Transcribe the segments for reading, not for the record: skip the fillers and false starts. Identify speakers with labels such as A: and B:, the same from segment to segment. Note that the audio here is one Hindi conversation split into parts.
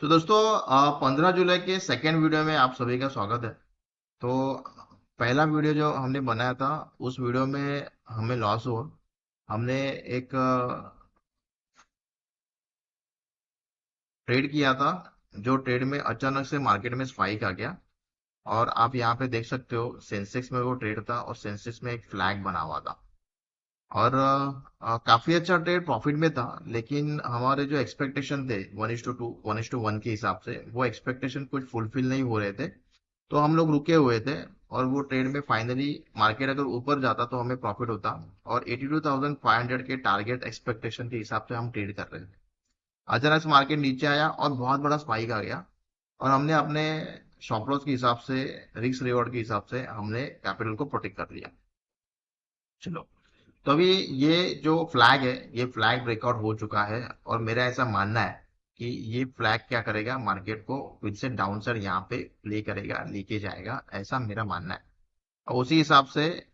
A: तो दोस्तों 15 जुलाई के सेकेंड वीडियो में आप सभी का स्वागत है। तो पहला वीडियो जो हमने बनाया था उस वीडियो में हमें लॉस हुआ। हमने एक ट्रेड किया था, जो ट्रेड में अचानक से मार्केट में स्पाइक आ गया। और आप यहाँ पे देख सकते हो सेंसेक्स में वो ट्रेड था और सेंसेक्स में एक फ्लैग बना हुआ था। और काफी अच्छा ट्रेड प्रॉफिट में था, लेकिन हमारे जो एक्सपेक्टेशन थे 1:2 1:1 के हिसाब से वो एक्सपेक्टेशन कुछ फुलफिल नहीं हो रहे थे। तो हम लोग रुके हुए थे। और वो ट्रेड में फाइनली मार्केट अगर ऊपर जाता तो हमें प्रॉफिट होता। और 82,500 के टारगेट एक्सपेक्टेशन के हिसाब से हम ट्रेड कर रहे थे। अचानक से मार्केट नीचे आया और बहुत बड़ा स्पाइक आ गया। और हमने अपने स्टॉप लॉस के हिसाब से, रिस्क रिवॉर्ड के हिसाब से हमने कैपिटल को प्रोटेक्ट कर लिया। चलो, तो अभी ये जो फ्लैग है, ये फ्लैग ब्रेकआउट हो चुका है। और मेरा ऐसा मानना है कि ये फ्लैग क्या करेगा, मार्केट को फिर से डाउन साइड यहाँ पे प्ले करेगा, लेके जाएगा, ऐसा मेरा मानना है। और उसी हिसाब से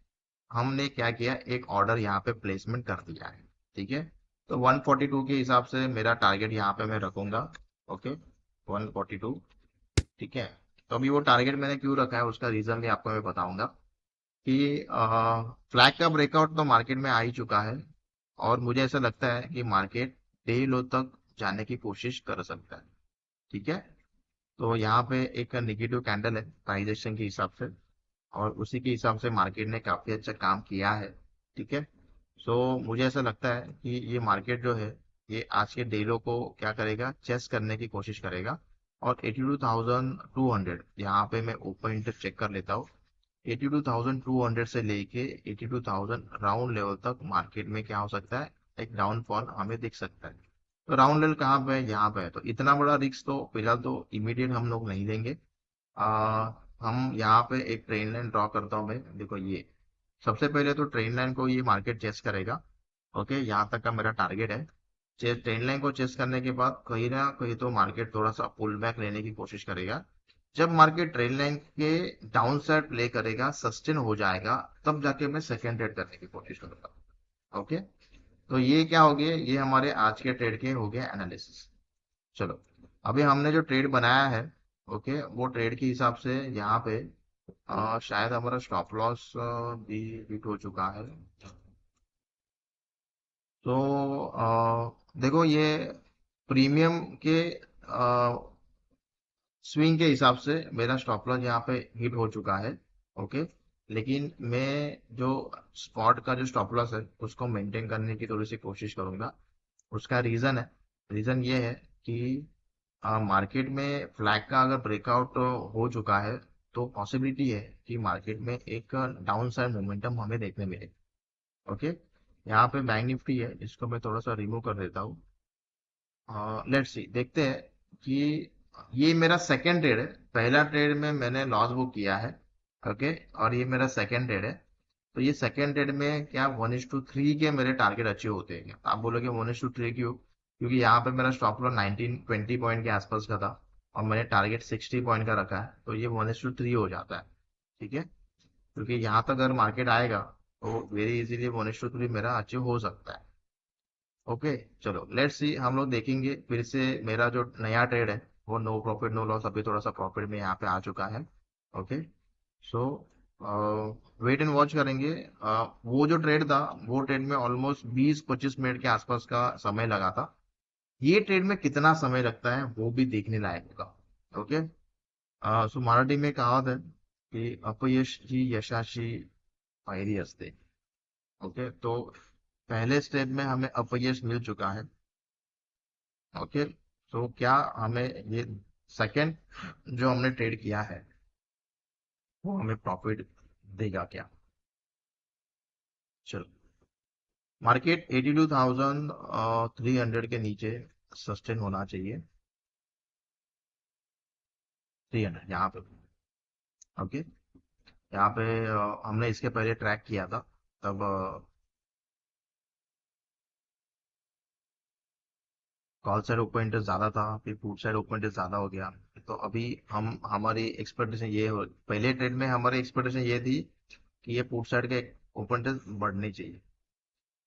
A: हमने क्या किया, एक ऑर्डर यहाँ पे प्लेसमेंट कर दिया है। ठीक है। तो 142 के हिसाब से मेरा टारगेट यहाँ पे मैं रखूंगा। ओके, 142। ठीक है। तो अभी वो टारगेट मैंने क्यों रखा है उसका रीजन भी आपको मैं बताऊंगा कि फ्लैग का ब्रेकआउट तो मार्केट में आ ही चुका है। और मुझे ऐसा लगता है कि मार्केट डे लो तक जाने की कोशिश कर सकता है। ठीक है। तो यहाँ पे एक निगेटिव कैंडल है प्राइस एक्शन के हिसाब से। और उसी के हिसाब से मार्केट ने काफी अच्छा काम किया है। ठीक है। सो मुझे ऐसा लगता है कि ये मार्केट जो है, ये आज के डे लो को क्या करेगा, चेस करने की कोशिश करेगा। और 82,200 यहाँ पे मैं ओपन इंटरेस्ट चेक कर लेता हूँ। 82,200 से लेके 82,000 राउंड लेवल तक मार्केट में क्या हो सकता है, एक डाउनफॉल हमें दिख सकता है। तो राउंड लेवल कहाँ पे है, यहाँ पे है। तो इतना बड़ा रिस्क तो फिलहाल तो इमीडिएट हम लोग नहीं लेंगे। हम यहाँ पे एक ट्रेन लाइन ड्रॉ करता हूँ मैं, देखो ये सबसे पहले तो ट्रेन लाइन को ये मार्केट चेस करेगा। ओके, यहाँ तक का मेरा टारगेट है। ट्रेन लाइन को चेस करने के बाद कहीं ना कहीं तो मार्केट थोड़ा सा पुल बैक लेने की कोशिश करेगा। जब मार्केट ट्रेन लाइन के डाउन साइड प्ले करेगा, सस्टेन हो जाएगा, तब जाके मैं सेकेंड ट्रेड करने की कोशिश करूंगा। ओके। तो ये क्या हो गया, ये हमारे आज के ट्रेड के हो गया एनालिसिस। चलो, अभी हमने जो ट्रेड बनाया है, ओके, वो ट्रेड के हिसाब से यहाँ पे शायद हमारा स्टॉप लॉस भी हिट हो चुका है। तो देखो ये प्रीमियम के स्विंग के हिसाब से मेरा स्टॉप लॉस यहाँ पे हिट हो चुका है। ओके। लेकिन मैं जो स्पॉट का जो स्टॉप लॉस है उसको मेंटेन करने की थोड़ी सी कोशिश करूंगा। उसका रीजन है, रीजन ये है कि मार्केट में फ्लैग का अगर ब्रेकआउट हो चुका है तो पॉसिबिलिटी है कि मार्केट में एक डाउन साइड मोमेंटम हमें देखने मिले। ओके। यहाँ पे बैंक निफ्टी है, इसको मैं थोड़ा सा रिमूव कर देता हूँ। लेट्स सी, देखते हैं कि ये मेरा सेकेंड ट्रेड है। पहला ट्रेड में मैंने लॉस बुक किया है। ओके। और ये मेरा सेकेंड ट्रेड है। तो ये सेकेंड ट्रेड में क्या 1:3 के मेरे टारगेट अचीव होते हैं क्या? आप बोलोगे 1:3 क्यों? क्योंकि यहाँ पे मेरा स्टॉप लॉस 19-20 पॉइंट के आसपास का था। और मैंने टारगेट 60 पॉइंट का रखा है, तो ये 1:3 हो जाता है। ठीक है। क्योंकि यहाँ तक अगर मार्केट आएगा तो वेरी इजीली 1:3 मेरा अचीव हो सकता है। ओके। चलो लेट्स सी, हम लोग देखेंगे फिर से। मेरा जो नया ट्रेड है वो नो प्रॉफिट नो लॉस, अभी थोड़ा सा प्रॉफिट में यहाँ पे आ चुका है। Okay. So wait and watch करेंगे। वो जो ट्रेड था, वो ट्रेड में ऑलमोस्ट 20-25 मिनट के आसपास का समय लगा था। ये ट्रेड में कितना समय लगता है वो भी देखने लायक होगा। ओके। सो मराठी में कहावत है कि अपयश ही यशाची पायरी असते। ओके। तो पहले स्टेप में हमें अपयश मिल चुका है। ओके। तो क्या हमें ये सेकंड जो हमने ट्रेड किया है वो हमें प्रॉफिट देगा क्या? चलो, मार्केट 82,300 के नीचे सस्टेन होना चाहिए। 300 यहाँ पे। ओके। यहाँ पे हमने इसके पहले ट्रैक किया था, तब कॉल साइड ओपन इंटरेस्ट ज्यादा था, फिर पुट साइड ओपन इंटरेस्ट ज्यादा हो गया। तो अभी हम हमारी एक्सपेक्टेशन ये हो, पहले ट्रेड में हमारी एक्सपेक्टेशन ये थी कि ये पुट साइड के ओपन इंटरेस्ट बढ़ने चाहिए।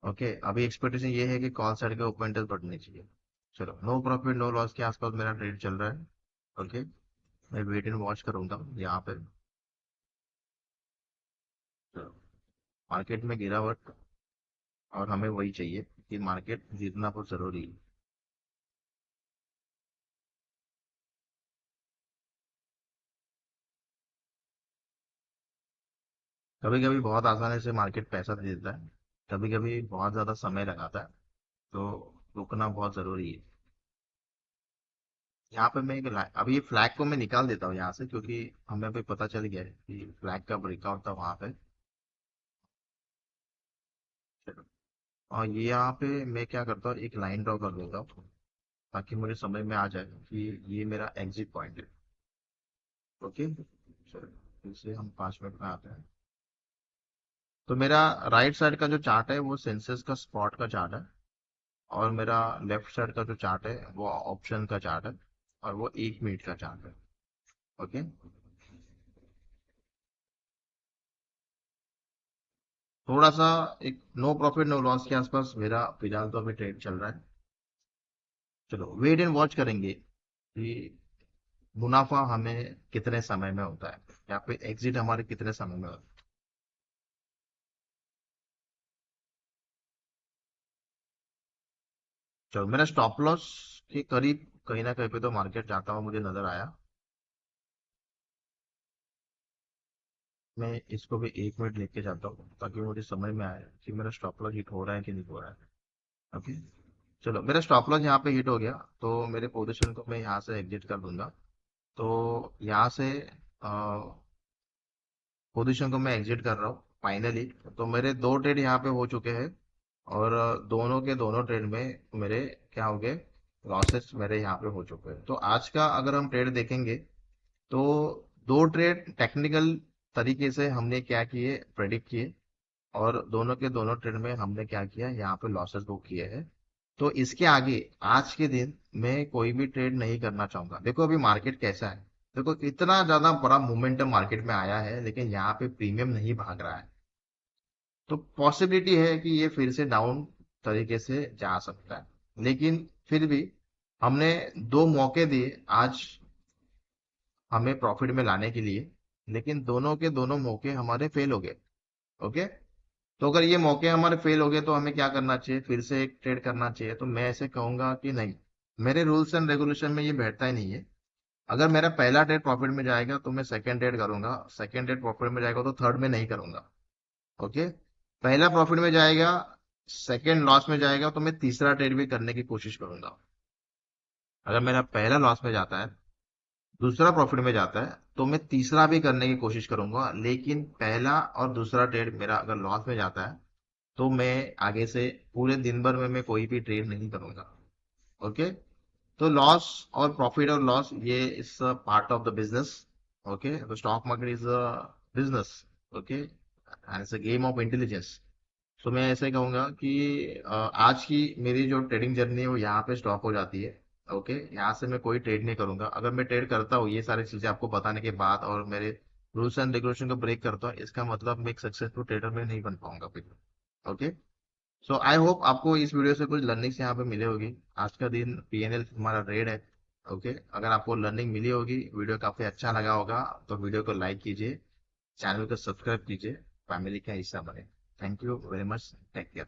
A: ओके। अभी एक्सपेक्टेशन ये है कि कॉल साइड के ओपन इंटरेस्ट बढ़ने चाहिए। चलो, नो प्रॉफिट नो लॉस के आसपास मेरा ट्रेड चल रहा है। ओके, मैं वेट एंड वॉच करूंगा यहाँ पे। चलो, मार्केट में गिरावट, और हमें वही चाहिए कि मार्केट जीतना बहुत जरूरी है। कभी कभी बहुत आसानी से मार्केट पैसा दे देता है, कभी कभी बहुत ज्यादा समय लगाता है, तो रुकना बहुत जरूरी है। यहाँ पे मैं अभी ये फ्लैग को मैं निकाल देता हूँ यहाँ से, क्योंकि हमें अभी पता चल गया है कि फ्लैग का ब्रेकआउट था वहां पे। चलो, और ये यहाँ पे मैं क्या करता हूँ, एक लाइन ड्रॉ कर देता हूँ, ताकि मुझे समझ में आ जाए कि ये मेरा एग्जिट पॉइंट है। ओके, चलो, फिर से हम 5 मिनट में आते हैं। तो मेरा राइट साइड का जो चार्ट है वो सेंसेस का स्पॉट का चार्ट है, और मेरा लेफ्ट साइड का जो चार्ट है वो ऑप्शन का चार्ट है, और वो 1 मिनट का चार्ट है। ओके, थोड़ा सा एक नो प्रॉफिट नो लॉस के आसपास मेरा फिलहाल तो अभी ट्रेड चल रहा है। चलो, वेट एंड वॉच करेंगे कि मुनाफा हमें कितने समय में होता है, या फिर एग्जिट हमारे कितने समय में होता है। चलो, मेरा स्टॉप लॉस के करीब कहीं ना कहीं पे तो मार्केट जाता हुआ मुझे नजर आया। मैं इसको भी 1 मिनट लेके जाता हूँ, ताकि मुझे समझ में आए कि मेरा स्टॉप लॉस हिट हो रहा है कि नहीं हो रहा है। ओके, चलो, मेरा स्टॉप लॉस यहाँ पे हिट हो गया, तो मेरे पोजीशन को मैं यहाँ से एग्जिट कर दूंगा। तो यहाँ से पोजीशन को मैं एग्जिट कर रहा हूँ फाइनली। तो मेरे 2 ट्रेड यहाँ पे हो चुके हैं, और दोनों के दोनों ट्रेड में मेरे क्या हो गए, लॉसेस मेरे यहाँ पे हो चुके हैं। तो आज का अगर हम ट्रेड देखेंगे, तो 2 ट्रेड टेक्निकल तरीके से हमने क्या किए, प्रेडिक्ट किए, और दोनों के दोनों ट्रेड में हमने क्या किया, यहाँ पे लॉसेस बुक किए हैं। तो इसके आगे आज के दिन मैं कोई भी ट्रेड नहीं करना चाहूंगा। देखो अभी मार्केट कैसा है, देखो इतना ज्यादा बड़ा मोमेंटम मार्केट में आया है, लेकिन यहाँ पे प्रीमियम नहीं भाग रहा है। तो पॉसिबिलिटी है कि ये फिर से डाउन तरीके से जा सकता है, लेकिन फिर भी हमने 2 मौके दिए आज हमें प्रॉफिट में लाने के लिए, लेकिन दोनों के दोनों मौके हमारे फेल हो गए। ओके, तो अगर ये मौके हमारे फेल हो गए तो हमें क्या करना चाहिए, फिर से एक ट्रेड करना चाहिए? तो मैं ऐसे कहूंगा कि नहीं, मेरे रूल्स एंड रेगुलेशन में ये बैठता ही नहीं है। अगर मेरा पहला ट्रेड प्रॉफिट में जाएगा तो मैं सेकंड ट्रेड करूंगा, सेकंड ट्रेड प्रॉफिट में जाएगा तो थर्ड में नहीं करूंगा। ओके, पहला प्रॉफिट में जाएगा, सेकंड लॉस में जाएगा, तो मैं तीसरा ट्रेड भी करने की कोशिश करूंगा। अगर मेरा पहला लॉस में जाता है, दूसरा प्रॉफिट में जाता है, तो मैं तीसरा भी करने की कोशिश करूंगा। लेकिन पहला और दूसरा ट्रेड मेरा अगर लॉस में जाता है, तो मैं आगे से पूरे दिन भर में मैं कोई भी ट्रेड नहीं करूंगा। ओके, तो लॉस और प्रॉफिट और लॉस ये is part of the business. Okay, the stock market is a business. Okay, and it's a game of intelligence. तो मैं ऐसे कहूंगा कि आज की मेरी जो ट्रेडिंग जर्नी है वो यहाँ पे स्टॉप हो जाती है। ओके, यहाँ से मैं कोई ट्रेड नहीं करूंगा। अगर मैं ट्रेड करता हूँ ये सारी चीजें आपको बताने के बाद, और मेरे रूल्स एंड रेगुलेशन को ब्रेक करता हूँ, इसका मतलब मैं एक सक्सेसफुल ट्रेडर में नहीं बन पाऊंगा फिर। ओके, सो आई होप आपको इस वीडियो से कुछ लर्निंग्स यहाँ पे मिले होगी। आज का दिन पीएनएल हमारा रेड है। ओके, अगर आपको लर्निंग मिली होगी, वीडियो काफी अच्छा लगा होगा, तो वीडियो को लाइक कीजिए, चैनल को सब्सक्राइब कीजिए, फैमिली का हिस्सा बने। Thank you very much, take care.